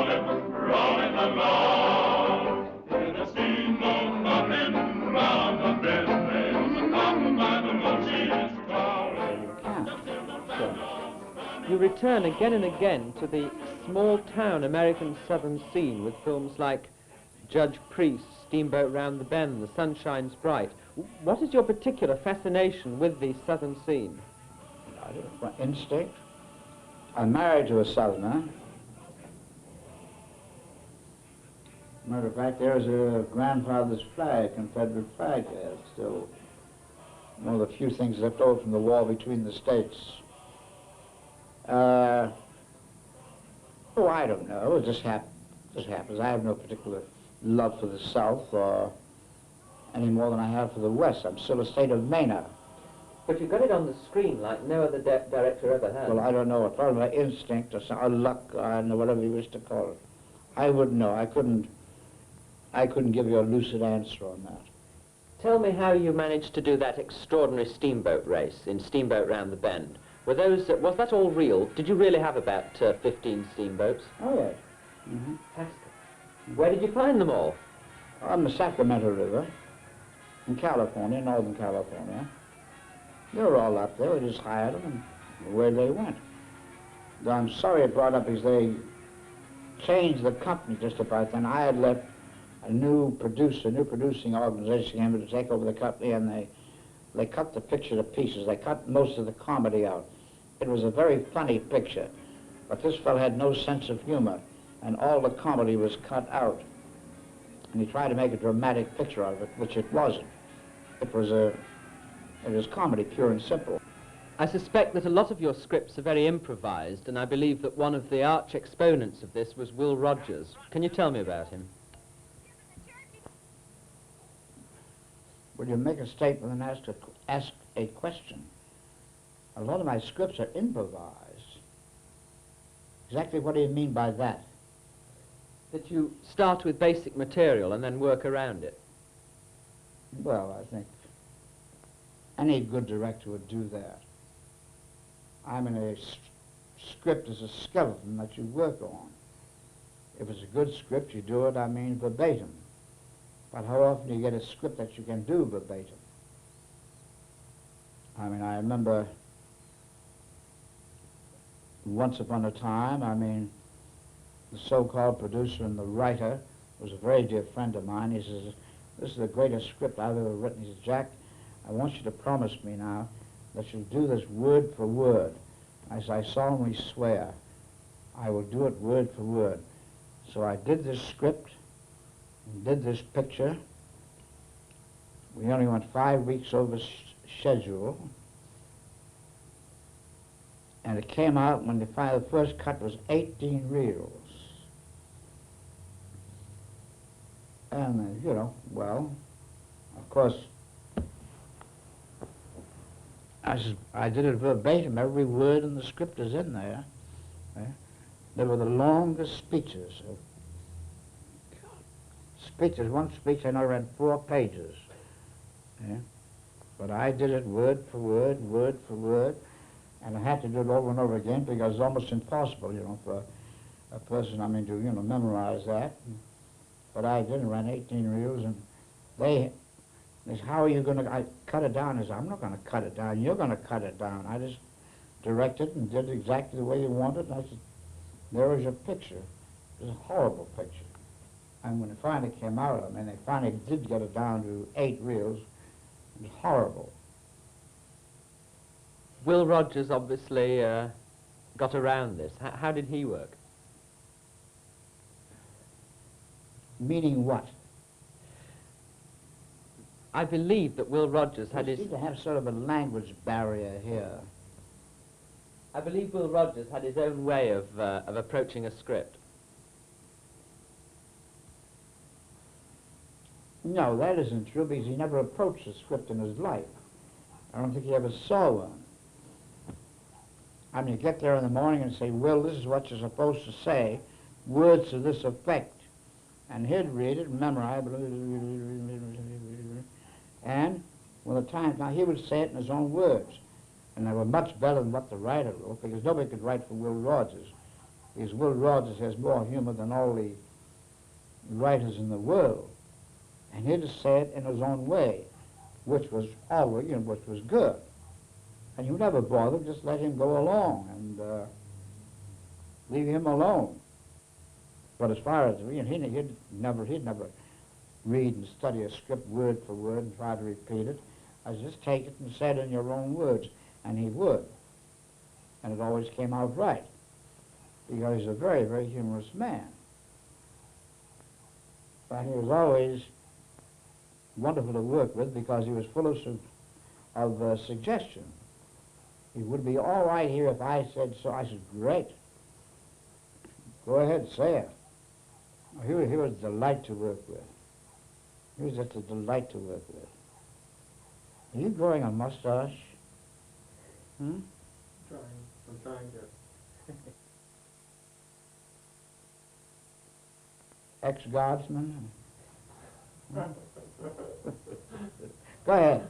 rolling along. In a steamboat rocking round the bend, there's a come by the moon, she's crawling. You return again and again to the small-town American Southern scene with films like Judge Priest, Steamboat Round the Bend, The Sun Shines Bright. What is your particular fascination with the Southern scene? I don't know, instinct. I'm married to a Southerner. Matter of fact, there's a grandfather's flag, Confederate flag there. It's still one of the few things left over from the war between the states. Oh, I don't know. It just happens. I have no particular love for the South any more than I have for the West. I'm still a state of Maine. But you got it on the screen like no other director ever has. Well, I don't know. It's probably my instinct or luck, or whatever you wish to call it. I wouldn't know. I couldn't give you a lucid answer on that. Tell me how you managed to do that extraordinary steamboat race in Steamboat Round the Bend. Was that all real? Did you really have about 15 steamboats? Oh, yes. Mm-hmm. Where did you find them all? On the Sacramento River, in California, Northern California. They were all up there. We just hired them, and away they went. Though I'm sorry it brought up because they changed the company just about then. I had left a new producing organization came to take over the company, and they cut the picture to pieces. They cut most of the comedy out. It was a very funny picture, but this fellow had no sense of humor, and all the comedy was cut out. And he tried to make a dramatic picture out of it, which it wasn't. It was comedy, pure and simple. I suspect that a lot of your scripts are very improvised, and I believe that one of the arch exponents of this was Will Rogers. Can you tell me about him? Well, you make a statement and ask a question. A lot of my scripts are improvised. Exactly what do you mean by that? That you start with basic material and then work around it. Well, I think any good director would do that. I mean, a script is a skeleton that you work on. If it's a good script, you do it, I mean, verbatim. But how often do you get a script that you can do verbatim? I mean, I remember once upon a time, I mean, the so-called producer and the writer was a very dear friend of mine. He says, "This is the greatest script I've ever written." He says, "Jack, I want you to promise me now that you'll do this word for word." I said, "I solemnly swear I will do it word for word." So I did this script and did this picture. We only went 5 weeks over schedule. And it came out when the first cut was 18 reels. And, you know, well, of course, I did it verbatim. Every word in the script is in there. They were the longest speeches. One speech I know read 4 pages. But I did it word for word. And I had to do it over and over again because it's almost impossible, you know, for a person, I mean, to, you know, memorize that. But I did, ran 18 reels, and they said, "How are you going to cut it down?" I said, "I'm not going to cut it down. You're going to cut it down." I just directed and did it exactly the way you wanted. And I said, "There was your picture." It was a horrible picture. And when it finally came out, I mean, they finally did get it down to 8 reels. It was horrible. Will Rogers obviously got around this. How did he work? Meaning what? I believe that Will Rogers had You his... seem to have sort of a language barrier here. I believe Will Rogers had his own way of approaching a script. No, that isn't true because he never approached a script in his life. I don't think he ever saw one. I mean, you get there in the morning and say, "Will, this is what you're supposed to say, words to this effect." And he'd read it, memorize it, and when the time now he would say it in his own words. And they were much better than what the writer wrote, because nobody could write for Will Rogers. is Will Rogers has more humor than all the writers in the world. And he just said it in his own way, which was always, which was good. And you never bother, just let him go along and leave him alone. But as far as, he'd never read and study a script word for word and try to repeat it. I just take it and say it in your own words, and he would. And it always came out right, because he's a very, very humorous man. But he was always wonderful to work with because he was full of suggestion. He would be all right here if I said so. I said, great. Go ahead, say it. He was a delight to work with. He was just a delight to work with. Are you growing a mustache? I'm trying to. Ex-guardsman? Go ahead.